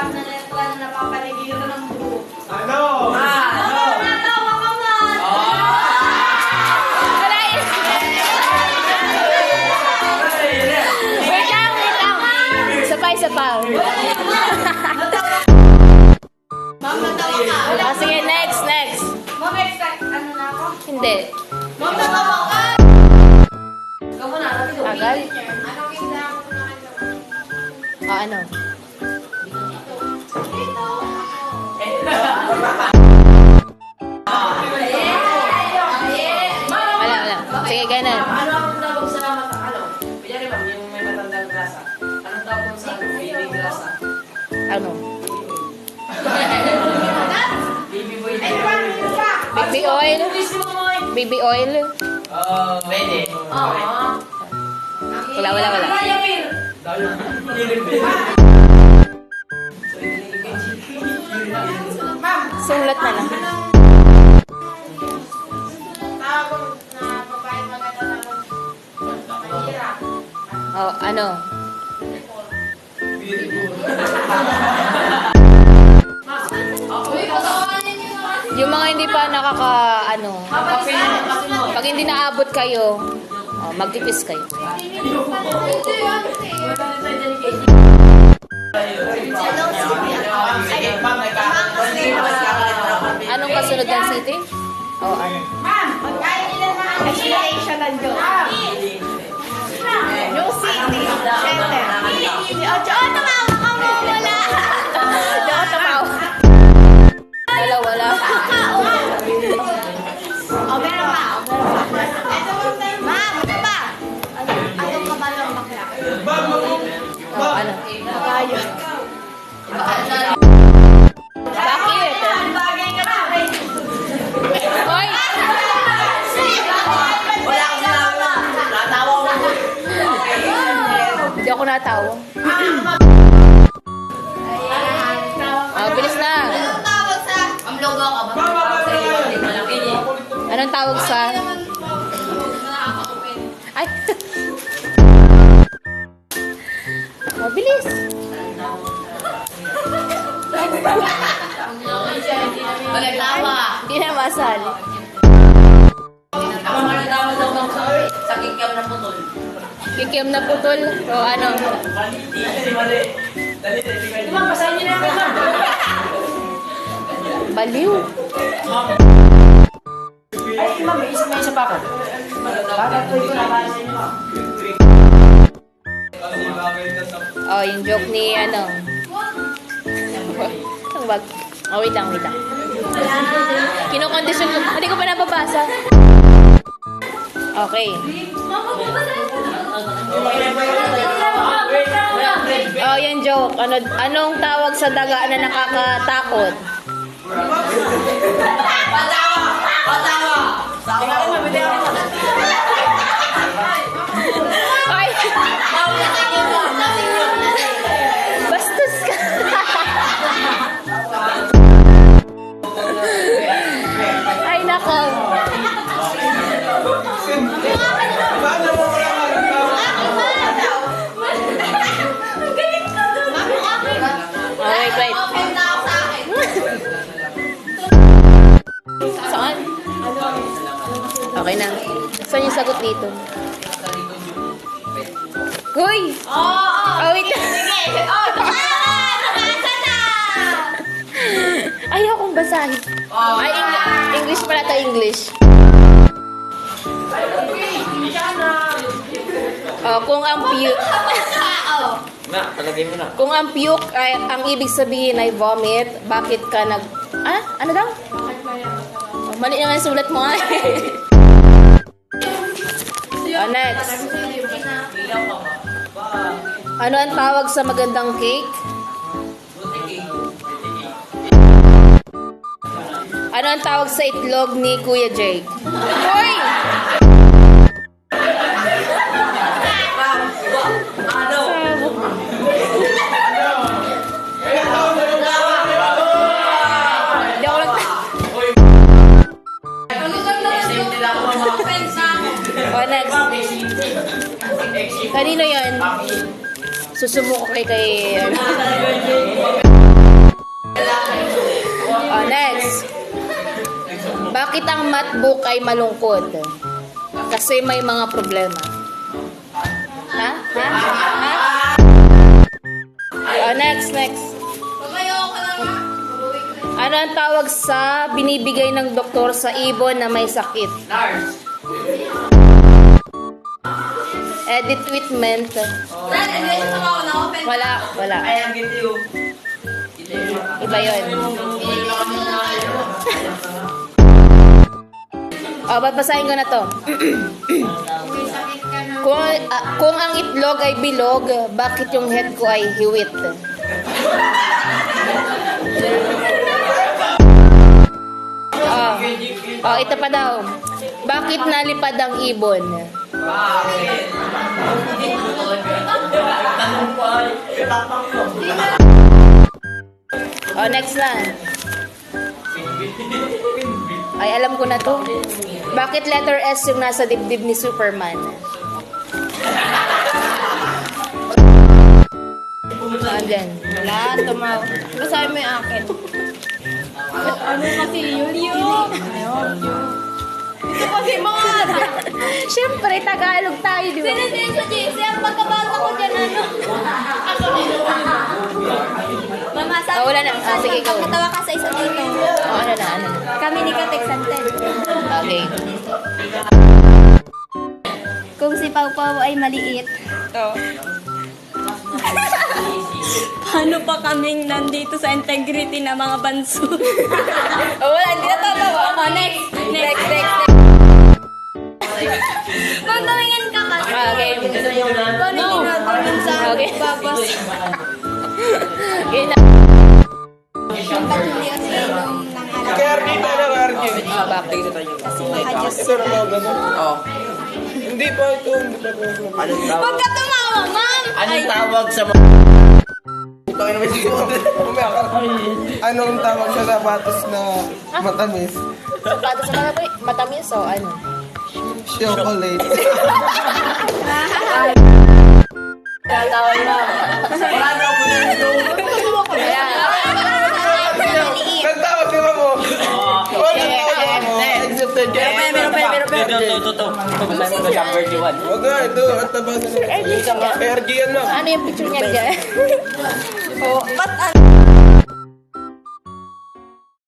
apat na letra na napapaligiran ng buo. Ano? Natawa ka man! Wait lang. Isa pa. Ma'am, natawa ka. Ah, sige, next. Ma'am, expect, ano na ako? Hindi. Ma'am, natawa ka! Ikaw muna, Tagal? Anong isda ako na Ah, ano? Wala. Sige, ganun. Ano ang tawag sa ano? Kunyari ma'am, yung may matandang grasa. Anong tawag sa ano? Baby grasa. Ano? Baby boy. Baby oil? Baby oil? Pwede. Wala. Sulat na lang. tawag na babae maganda naman. Mahirap. Oh, ano? Uy, patawanin niyo naman. Yung mga hindi pa ano, pag hindi naabot kayo, magtipis kayo. Anong kasunod ng city? Oh, ano? Ma'am, pagkain nila na ang explanation ng Diyos. Yung city, center. Tumawa ka mo, wala. Hindi ako tumawa. Wala. O, meron pa. Ma'am, ano ba? Ano ka ba ng bakla? Oh, ano? Kayo. Bakit? Bagay ka na. Hoy! Wala akong natawa. Natawa ko. Hindi ako natawa. Bilis na. Anong tawag sa... Ang logo ka ba? Anong tawag sa... Ay! Mabilis! Tawa. Hindi na masali. Ako natawa daw sa kikiam na putol. Kikiam na putol. O ano? Mali. Ma'am, basahin niyo na ako, ma'am. Baliw. Ay, ma'am, may isa pa ako. Bakit ko ito nabasa niyo, ma'am? Oh, yung joke ni ano. Ang wag. Oh, wait lang. Kinokondisyon ko. Hindi ko pa nababasa. Okay. Oh, yung joke. Anong tawag sa daga na nakakatakot? Patawa! Ay! Bastos ka! Ay, nako. Oh, wait. Open na ako sa akin. Saan? Okay na. Saan yung sagot dito? Hoy! Oh, wait. Sige. Oh, nabasa na! Ayaw kong basahin. Ay, English pala to, English. Oh, kung ang puke... Na, palagay mo na. Kung ang puke ay ang ibig sabihin ay vomit, bakit ka nag... Ah? Ano daw? Oh, mali naman sulat mo ay. Oh, next. Ano ang tawag sa magandang cake? Ano ang tawag sa itlog ni Kuya Jake? Hoy! Ano? Hindi ako lang... Oh, next. Kanino yan? Susumo ko kay... Bakit ang matbook ay malungkot? Kasi may mga problema. Ha? Ha? Ha? Oh, next. Pamayo ko lang nga. Ano ang tawag sa binibigay ng doktor sa ibon na may sakit? Lars. Edit treatment. Dad, hindi siya sa mga na-open. Wala. Ay, ang giti yun. Iba yun. Oh, babasahin ko na to. Kung ang itlog ay bilog, bakit yung head ko ay hiwit? Ito pa daw. Bakit nalipad ang ibon? Bakit? Tanong ko ay. Next lang. Ay, alam ko na to. Bakit letter S yung nasa dibdib ni Superman? Andyan. Wala, tumaw. Basahin mo yung akin. Ano kasi, Yulyo? Ito kasi mga... Siyempre, Tagalog tayo, di ba? Sinasend ko, JC. Ang pagkabasa ko dyan, ano? Mama, sabi Wala na. ko, Sige, go. Pagkatawa ka sa isa dito. Ano na. Kami ni Katek Santen. Okay. Kung si Pau Pau ay maliit, paano pa kaming nandito sa integrity na mga banso? Wala, hindi natatawa. Next. Magawin ka kasi. Okay. Paano ginagawa sa Okay. babas? Okay na. Yung patuloy ang inom ng alam. Kaya dito na RJ. Bakit? Kasi makajus Ito na mga ganun. Oh. Hindi pa ito. Anong Huwag tawag? ka tumawa, ma'am! Anong tawag sa mga... Putang ina, may Umaya ka. Anong tawag sa sapatos na matamis? Sapatos sa matamis o ano? Chocolate. Tatawa lang. Wala na ako na ito. Ayan. Nagtawag di ba mo? Oo, nagtawag mo. Accepted ka. Meron pa. Huwag nga, ito. At taba na lang. RJ yan lang. Ano yung picture niya dyan? Ba't ano?